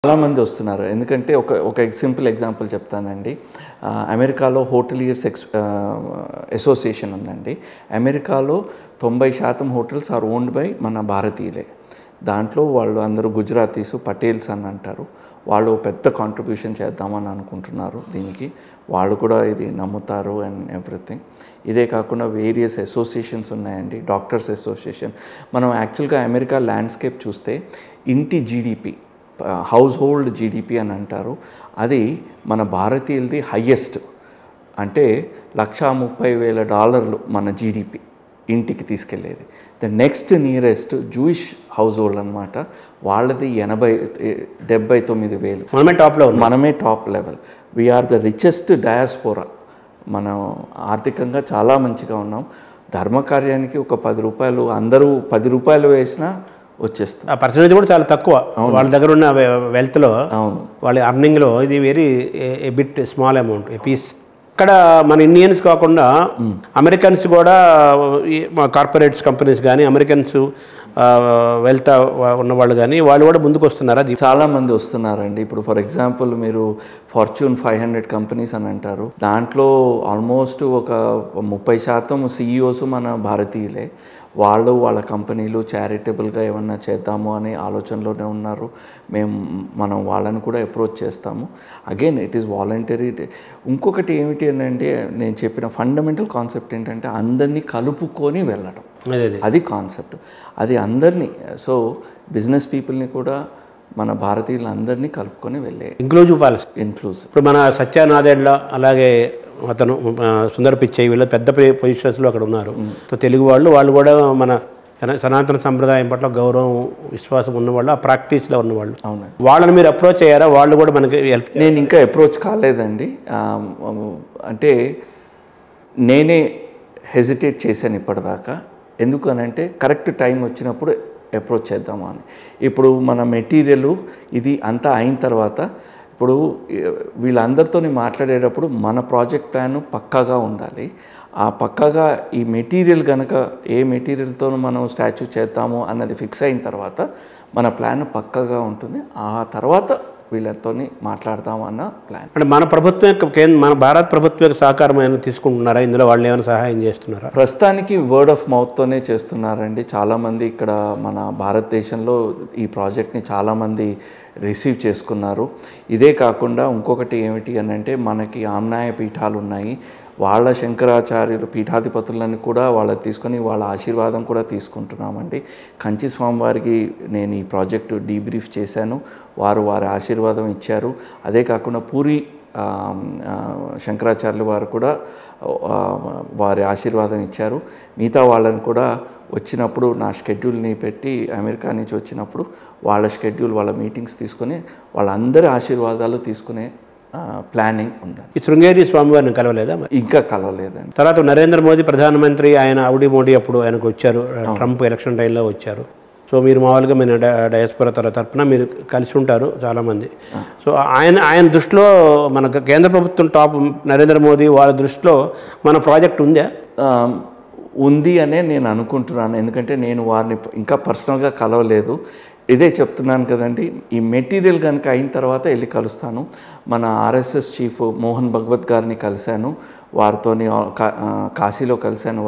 చాలామంది వస్తున్నారు. ఎందుకంటే ఒక సింపుల్ ఎగ్జాంపుల్ చెప్తానండి. అమెరికాలో హోటలియర్స్ అసోసియేషన్ ఉందండి. అమెరికాలో 90% హోటల్స్ ఆర్ ఓన్డ్ బై మన భారతీయులే. దాంట్లో వాళ్ళు అందరూ గుజరాతీస్, పటేల్స్ అని అంటారు. వాళ్ళు పెద్ద కాంట్రిబ్యూషన్ చేద్దామని అనుకుంటున్నారు దీనికి. వాళ్ళు కూడా ఇది నమ్ముతారు అండ్ ఎవ్రీథింగ్. ఇదే కాకుండా వేరియస్ అసోసియేషన్స్ ఉన్నాయండి. Doctors association. మనం యాక్చువల్గా అమెరికా ల్యాండ్స్కేప్ చూస్తే ఇంటి జీడిపి, హౌస్ హోల్డ్ జీడిపి అని అంటారు. అది మన భారతీయులది హయ్యెస్ట్. అంటే $130,000 మన జీడిపి ఇంటికి తీసుకెళ్ళేది. The next nearest Jewish household అనమాట. వాళ్ళది 79,000. మనమే top level. We're the richest diaspora. మనం ఆర్థికంగా చాలా మంచిగా ఉన్నాం. ధర్మకార్యానికి ఒక ₹10 అందరూ ₹10 వేసినా వచ్చేస్తుంది. ఆ పర్సెంటేజ్ కూడా చాలా తక్కువ వాళ్ళ దగ్గర ఉన్న వెల్త్లో. అవును, వాళ్ళ అర్నింగ్లో ఇది వెరీ ఏ బిట్ స్మాల్ అమౌంట్, ఏ పీస్. ఇక్కడ మన ఇండియన్స్ కాకుండా అమెరికన్స్ కూడా కార్పొరేట్స్ కంపెనీస్ కానీ అమెరికన్స్ వెల్త్ ఉన్నవాళ్ళు కానీ వాళ్ళు కూడా ముందుకు వస్తున్నారా? చాలామంది వస్తున్నారండి. ఇప్పుడు ఫర్ ఎగ్జాంపుల్ మీరు ఫార్చ్యూన్ 500 కంపెనీస్ అని అంటారు. దాంట్లో ఆల్మోస్ట్ ఒక 30% CEOs మన భారతీయులే. వాళ్ళ కంపెనీలు చారిటబుల్గా ఏమన్నా చేద్దాము అనే ఆలోచనలోనే ఉన్నారు. మనం వాళ్ళని కూడా అప్రోచ్ చేస్తాము. Again it is voluntary. ఇంకొకటి ఏమిటి అని అంటే, నేను చెప్పిన ఫండమెంటల్ కాన్సెప్ట్ ఏంటంటే అందరినీ కలుపుకొని వెళ్ళడం. అది కాన్సెప్ట్. అది అందరినీ, సో బిజినెస్ పీపుల్ని కూడా మన భారతీయులందరినీ కలుపుకొని వెళ్ళే ఇంక్లూజివ్ పాలసీ. ఇప్పుడు మన సత్యానాదేళ్ల, అలాగే అతను సుందర పిచ్చై, వీళ్ళు పెద్ద పొజిషన్స్లో అక్కడ ఉన్నారు. తెలుగు వాళ్ళు కూడా మన సనాతన సంప్రదాయం పట్ల గౌరవం, విశ్వాసం ఉన్నవాళ్ళు, ఆ ప్రాక్టీస్లో ఉన్నవాళ్ళు. అవును, వాళ్ళని మీరు అప్రోచ్ అయ్యారా? వాళ్ళు కూడా మనకి హెల్ప్. నేను ఇంకా అప్రోచ్ కాలేదండి. అంటే నేనే హెజిటేట్ చేశాను ఇప్పటిదాకా. ఎందుకు అని అంటే కరెక్ట్ టైం వచ్చినప్పుడు అప్రోచ్ చేద్దామా అని. ఇప్పుడు మన మెటీరియల్ ఇది అంతా అయిన తర్వాత, ఇప్పుడు వీళ్ళందరితో మాట్లాడేటప్పుడు మన ప్రాజెక్ట్ ప్లాన్ పక్కాగా ఉండాలి. ఆ పక్కాగా ఈ మెటీరియల్ కనుక ఏ మెటీరియల్తో మనం స్టాచ్యూ చేద్దాము అన్నది ఫిక్స్ అయిన తర్వాత మన ప్లాన్ పక్కాగా ఉంటుంది. ఆ తర్వాత వీళ్ళతో మాట్లాడదాం అన్న ప్లాన్. అంటే మన ప్రభుత్వం, మన భారత ప్రభుత్వం యొక్క సహకారం ఏమైనా తీసుకుంటున్నారా? ఇందులో వాళ్ళు ఏమైనా సహాయం చేస్తున్నారా? ప్రస్తుతానికి వర్డ్ ఆఫ్ మౌత్తోనే చేస్తున్నారండి. చాలామంది ఇక్కడ మన భారతదేశంలో ఈ ప్రాజెక్ట్ని చాలామంది రిసీవ్ చేసుకున్నారు. ఇదే కాకుండా ఇంకొకటి ఏమిటి అని అంటే, మనకి ఆమ్నాయ పీఠాలు ఉన్నాయి. వాళ్ళ శంకరాచార్యులు పీఠాధిపతులను కూడా వాళ్ళకి తీసుకొని వాళ్ళ ఆశీర్వాదం కూడా తీసుకుంటున్నామండి. కంచి స్వామివారికి నేను ఈ ప్రాజెక్టు డీబ్రీఫ్ చేశాను. వారి ఆశీర్వాదం ఇచ్చారు. అదే కాకుండా పూరి శంకరాచార్యులు వారు కూడా వారి ఆశీర్వాదం ఇచ్చారు. మిగతా వాళ్ళని కూడా వచ్చినప్పుడు నా షెడ్యూల్ని పెట్టి, అమెరికా నుంచి వచ్చినప్పుడు వాళ్ళ షెడ్యూల్, వాళ్ళ మీటింగ్స్ తీసుకొని వాళ్ళందరి ఆశీర్వాదాలు తీసుకునే ప్లానింగ్ ఉంది. ఈ శృంగేరి స్వామివారిని కలవలేదా? ఇంకా కలవలేదండి. తర్వాత నరేంద్ర మోదీ ప్రధానమంత్రి, ఆయన మోడీ అప్పుడు ఆయనకు వచ్చారు. ట్రంప్ ఎలక్షన్ టైంలో వచ్చారు. సో మీరు మామూలుగా మన డయాస్పోరా తరఫున మీరు కలిసి ఉంటారు చాలామంది. సో ఆయన దృష్టిలో మన కేంద్ర ప్రభుత్వం టాప్ నరేంద్ర మోదీ వాళ్ళ దృష్టిలో మన ప్రాజెక్ట్ ఉందా? ఉంది అనే నేను అనుకుంటున్నాను. ఎందుకంటే నేను వారిని ఇంకా పర్సనల్గా కలవలేదు. ఇదే చెప్తున్నాను కదండి, ఈ మెటీరియల్ కనుక అయిన తర్వాత వెళ్ళి కలుస్తాను. మన RSS చీఫ్ మోహన్ భగవత్ గారిని కలిశాను. వారితో కాశీలో కలిశాను.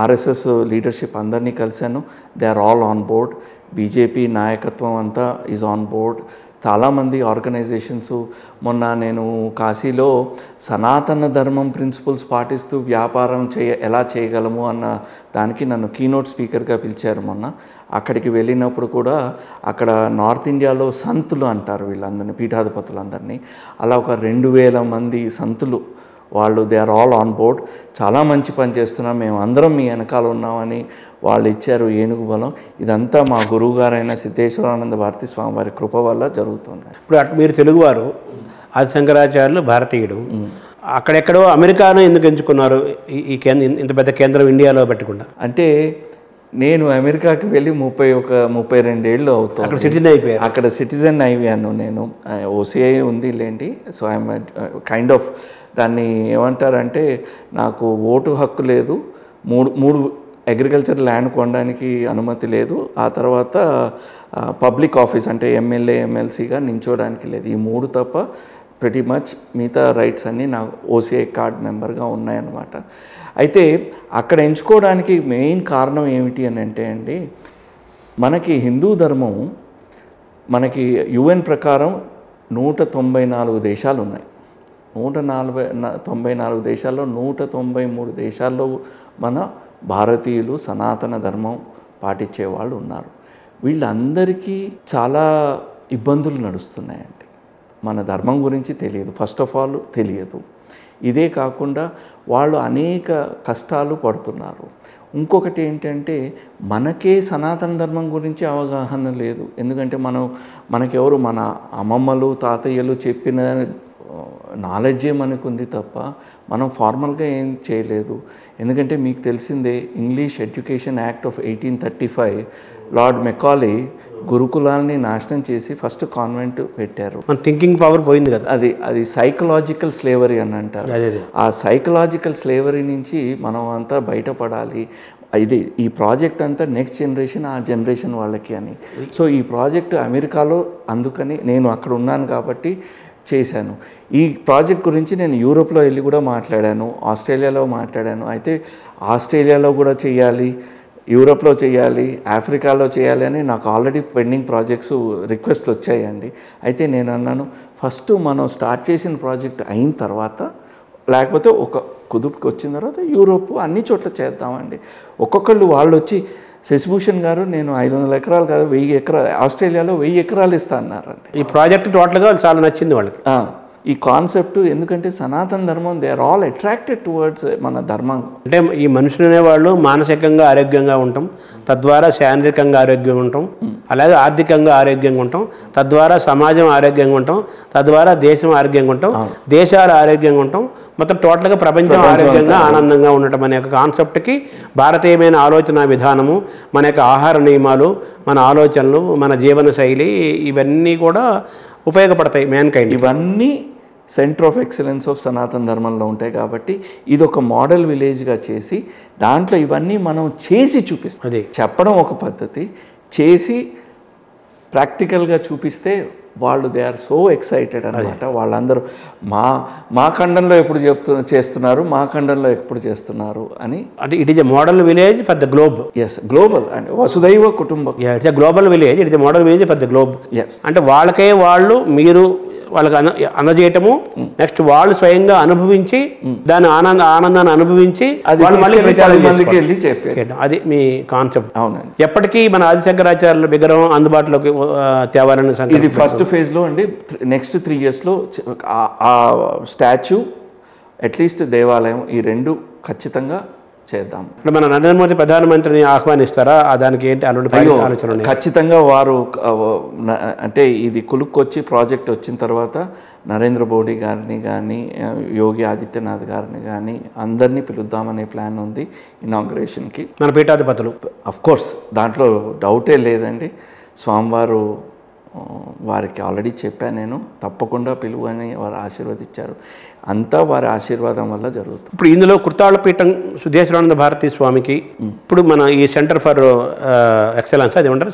RSS లీడర్షిప్ అందరినీ కలిశాను. They are all on board. BJP నాయకత్వం అంతా ఈజ్ ఆన్ బోర్డ్. చాలామంది ఆర్గనైజేషన్స్. మొన్న నేను కాశీలో సనాతన ధర్మం ప్రిన్సిపల్స్ పాటిస్తూ వ్యాపారం ఎలా చేయగలము అన్న దానికి నన్ను కీనోట్ స్పీకర్గా పిలిచారు మొన్న. అక్కడికి వెళ్ళినప్పుడు కూడా అక్కడ నార్త్ ఇండియాలో సంతులు అంటారు వీళ్ళందరినీ, పీఠాధిపతులందరినీ. అలా ఒక 2,000 మంది సంతులు వాళ్ళు, they are all on board. చాలా మంచి పని చేస్తున్నాం, మేము అందరం మీ వెనకాల ఉన్నామని వాళ్ళు ఇచ్చారు ఏనుగు బలం. ఇదంతా మా గురువు గారైన సిద్ధేశ్వరానంద భారతీ స్వామి వారి కృప వల్ల జరుగుతుంది. ఇప్పుడు మీరు తెలుగువారు, ఆదిశంకరాచార్యులు భారతీయుడు. అక్కడెక్కడో అమెరికాను ఎందుకు ఎంచుకున్నారు? ఈ ఇంత పెద్ద కేంద్రం ఇండియాలో పెట్టకుండా. అంటే నేను అమెరికాకి వెళ్ళి 32 ఏళ్ళు అవుతాను. అక్కడ సిటిజన్ అయిపోయాను నేను. OCI ఉంది లేండి. సో ఐఎమ్ కైండ్ ఆఫ్ దాన్ని ఏమంటారంటే, నాకు ఓటు హక్కు లేదు. మూడు అగ్రికల్చర్ ల్యాండ్ కొనడానికి అనుమతి లేదు, ఆ తర్వాత పబ్లిక్ ఆఫీస్ అంటే ఎమ్మెల్యే ఎమ్మెల్సీగా నించోడానికి లేదు. ఈ 3 తప్ప ప్రతి మచ్ మిగతా రైట్స్ అన్నీ నా ఓసీఐ కార్డ్ మెంబర్గా ఉన్నాయన్నమాట. అయితే అక్కడ ఎంచుకోవడానికి మెయిన్ కారణం ఏమిటి అని అంటే అండి, మనకి హిందూ ధర్మం మనకి యుఎన్ ప్రకారం 194 దేశాలు ఉన్నాయి. 194 దేశాల్లో 193 దేశాల్లో మన భారతీయులు సనాతన ధర్మం పాటించే వాళ్ళు ఉన్నారు. వీళ్ళందరికీ చాలా ఇబ్బందులు నడుస్తున్నాయండి. మన ధర్మం గురించి తెలియదు, ఫస్ట్ ఆఫ్ ఆల్ తెలియదు. ఇదే కాకుండా వాళ్ళు అనేక కష్టాలు పడుతున్నారు. ఇంకొకటి ఏంటంటే మనకే సనాతన ధర్మం గురించి అవగాహన లేదు. ఎందుకంటే మనకెవరు మన అమ్మమ్మలు తాతయ్యలు చెప్పిన నాలెడ్జే మనకు ఉంది తప్ప మనం ఫార్మల్గా ఏం చేయలేదు. ఎందుకంటే మీకు తెలిసిందే, English education act of 1835 Lord Macaulay గురుకులాల్ని నాశనం చేసి ఫస్ట్ కాన్వెంట్ పెట్టారు. మన థింకింగ్ పవర్ పోయింది కదా. అది సైకలాజికల్ స్లేవరీ అని అంటారు. ఆ సైకలాజికల్ స్లేవరీ నుంచి మనం అంతా బయటపడాలి. ఈ ప్రాజెక్ట్ అంతా నెక్స్ట్ జనరేషన్, ఆ జనరేషన్ వాళ్ళకి అని. సో ఈ ప్రాజెక్ట్ అమెరికాలో, అందుకని నేను అక్కడ ఉన్నాను కాబట్టి చేశాను. ఈ ప్రాజెక్ట్ గురించి నేను యూరోప్లో వెళ్ళి కూడా మాట్లాడాను, ఆస్ట్రేలియాలో మాట్లాడాను. అయితే ఆస్ట్రేలియాలో కూడా చేయాలి, యూరోప్లో చేయాలి, ఆఫ్రికాలో చేయాలి అని నాకు ఆల్రెడీ పెండింగ్ ప్రాజెక్ట్స్ రిక్వెస్ట్లు వచ్చాయండి. అయితే నేను అన్నాను, ఫస్ట్ మనం స్టార్ట్ చేసిన ప్రాజెక్ట్ అయిన తర్వాత, లేకపోతే ఒక కుదుపుకి వచ్చిన తర్వాత యూరోప్ అన్ని చోట్ల చేద్దామండి. ఒక్కొక్కళ్ళు వాళ్ళు వచ్చి, శశిభూషణ్ గారు నేను 500 ఎకరాలు కాదు 1000 ఎకరాలు, ఆస్ట్రేలియాలో 1000 ఎకరాలు ఇస్తా అన్నారండి. ఈ ప్రాజెక్ట్ టోటల్గా చాలా నచ్చింది వాళ్ళకి ఈ కాన్సెప్ట్. ఎందుకంటే సనాతన ధర్మం, they are all attracted towards మన ధర్మం. అంటే ఈ మనుషులు అనేవాళ్ళు మానసికంగా ఆరోగ్యంగా ఉంటాం, తద్వారా శారీరకంగా ఆరోగ్యంగా ఉంటాం, అలాగే ఆర్థికంగా ఆరోగ్యంగా ఉంటాం, తద్వారా సమాజం ఆరోగ్యంగా ఉంటాం, తద్వారా దేశం ఆరోగ్యంగా ఉంటాం, దేశాలు ఆరోగ్యంగా ఉంటాం, మొత్తం టోటల్గా ప్రపంచం ఆరోగ్యంగా ఆనందంగా ఉండటం అనే ఒక కాన్సెప్ట్కి భారతీయమైన ఆలోచన విధానము, మన యొక్క ఆహార నియమాలు, మన ఆలోచనలు, మన జీవన శైలి, ఇవన్నీ కూడా ఉపయోగపడతాయి మ్యాన్కైండ్. ఇవన్నీ సెంటర్ ఆఫ్ ఎక్సలెన్స్ ఆఫ్ సనాతన ధర్మంలో ఉంటాయి. కాబట్టి ఇది ఒక మోడల్ విలేజ్గా చేసి దాంట్లో ఇవన్నీ మనం చేసి చూపిస్తాం. అది చెప్పడం ఒక పద్ధతి, చేసి ప్రాక్టికల్గా చూపిస్తే వాళ్ళు దే ఆర్ సో ఎక్సైటెడ్ అనమాట. వాళ్ళందరూ మా ఖండంలో ఎప్పుడు చేస్తున్నారు, మా ఖండంలో ఎప్పుడు చేస్తున్నారు అని. అంటే it is a model village for the globe. Yes, global and వసుదైవ కుటుంబం. It's a global village, it is a model village for the globe. అంటే వాళ్ళకే వాళ్ళు మీరు వాళ్ళకి అందజేయటము, నెక్స్ట్ వాళ్ళు స్వయంగా అనుభవించి దాని ఆనందాన్ని అనుభవించి మందికి వెళ్ళి చెప్పారు. అది మీ కాన్సెప్ట్. అవునండి. ఎప్పటికీ మన ఆదిశంకరాచార్యుల విగ్రహం అందుబాటులోకి తేవాలని ఇది ఫస్ట్ ఫేజ్లో అండి. నెక్స్ట్ 3 yearsలో ఆ స్టాచ్యూ, అట్లీస్ట్ దేవాలయం, ఈ 2 ఖచ్చితంగా చేద్దాం. అంటే మన నరేంద్ర మోదీ ప్రధానమంత్రిని ఆహ్వానిస్తారా? దానికి ఏంటి ఆలోచన? ఖచ్చితంగా వారు అంటే ఇది కులుక్కొచ్చి ప్రాజెక్ట్ వచ్చిన తర్వాత నరేంద్ర మోడీ గారిని కానీ, యోగి ఆదిత్యనాథ్ గారిని కానీ అందరినీ పిలుద్దామనే ప్లాన్ ఉంది ఇనాగ్రేషన్కి. మన పీఠాధిపతులు అఫ్కోర్స్, దాంట్లో డౌటే లేదండి. స్వామివారు వారికి ఆల్రెడీ చెప్పాను నేను, తప్పకుండా పిలువు అని వారు ఆశీర్వదించారు. అంతా వారి ఆశీర్వాదం వల్ల జరుగుతుంది. ఇప్పుడు ఇందులో కృతాళపీఠం సిద్ధేశ్వరానంద భారతీ స్వామికి, ఇప్పుడు మన ఈ సెంటర్ ఫర్ ఎక్సలెన్స్, అది ఏమంటారు,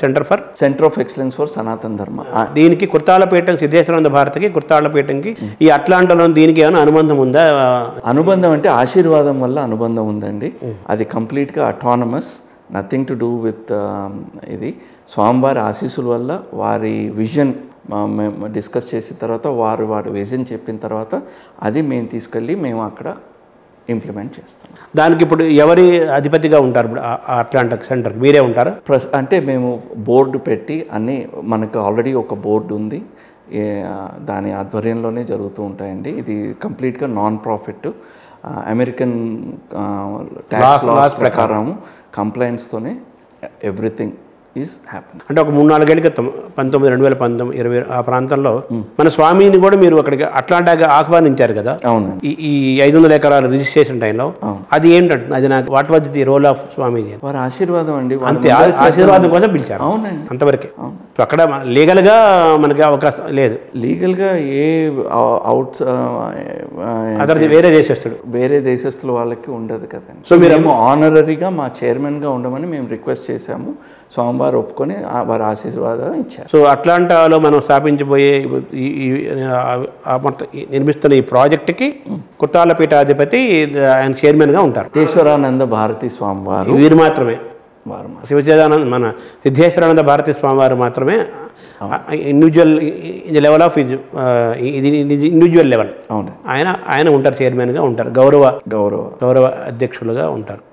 సెంటర్ ఆఫ్ ఎక్సలెన్స్ ఫర్ సనాతన ధర్మ, దీనికి కృతాళపీఠం సిద్ధేశ్వరానంద భారతికి, కృతాళపీఠంకి ఈ అట్లాంటాలో దీనికి ఏమైనా అనుబంధం ఉందా? అనుబంధం అంటే ఆశీర్వాదం వల్ల అనుబంధం ఉందండి. అది కంప్లీట్గా autonomous, nothing to do with ఇది. స్వామివారి ఆశీస్సుల వల్ల, వారి విజన్ మేము డిస్కస్ చేసిన తర్వాత, వారి విజన్ చెప్పిన తర్వాత అది మేము తీసుకెళ్ళి మేము అక్కడ ఇంప్లిమెంట్ చేస్తాం. దానికి ఇప్పుడు ఎవరి అధిపతిగా ఉంటారు? ఇప్పుడు అట్లాంటా సెంటర్కి మీరే ఉంటారు? అంటే మేము బోర్డు పెట్టి అన్నీ, మనకు ఆల్రెడీ ఒక బోర్డు ఉంది, దాని ఆధ్వర్యంలోనే జరుగుతూ ఉంటాయండి. ఇది కంప్లీట్గా non profit, American tax loss ప్రకారం కంప్లైంట్స్తోనే ఎవ్రీథింగ్ ఈజ్ హ్యాపెనింగ్. అంటే ఒక 3-4 ఏళ్ళ క్రితం 2019, 2020 ఆ ప్రాంతంలో మన స్వామిని కూడా మీరు అక్కడికి అట్లాంటాగా ఆహ్వానించారు కదా. అవునండి. ఈ 500 ఎకరాల రిజిస్ట్రేషన్ టైంలో అది ఏంటంటే అది నాకు what was the role of Swamiji? వారి ఆశీర్వాదం అండి. అంతే, ఆశీర్వాదం కోసం పిలిచారు. అవునండి, అంతవరకే. సో అక్కడ లీగల్గా మనకి అవకాశం లేదు. లీగల్గా ఏ అవుట్స్ అతను వేరే దేశస్తుల వాళ్ళకి ఉండదు కదండి. సో మేము ఆనరరీగా మా చైర్మన్గా ఉండమని మేము రిక్వెస్ట్ చేశాము. స్వామివారు ఒప్పుకొని వారి ఆశీర్వాదం ఇచ్చారు. సో అట్లాంటాలో మనం స్థాపించబోయే నిర్మిస్తున్న ఈ ప్రాజెక్టుకి కుట్టాల పీఠాధిపతి ఆయన చైర్మన్గా ఉంటారు. సిద్ధేశ్వరానంద భారతీ స్వామివారు. వీరు మాత్రమే శివచేదానంద మన సిద్ధేశ్వరానంద భారతీ స్వామివారు మాత్రమే individual in the level of ఇది ఇండివిజువల్ లెవెల్. అవును, ఆయన ఉంటారు, చైర్మన్గా ఉంటారు, గౌరవ అధ్యక్షులుగా ఉంటారు.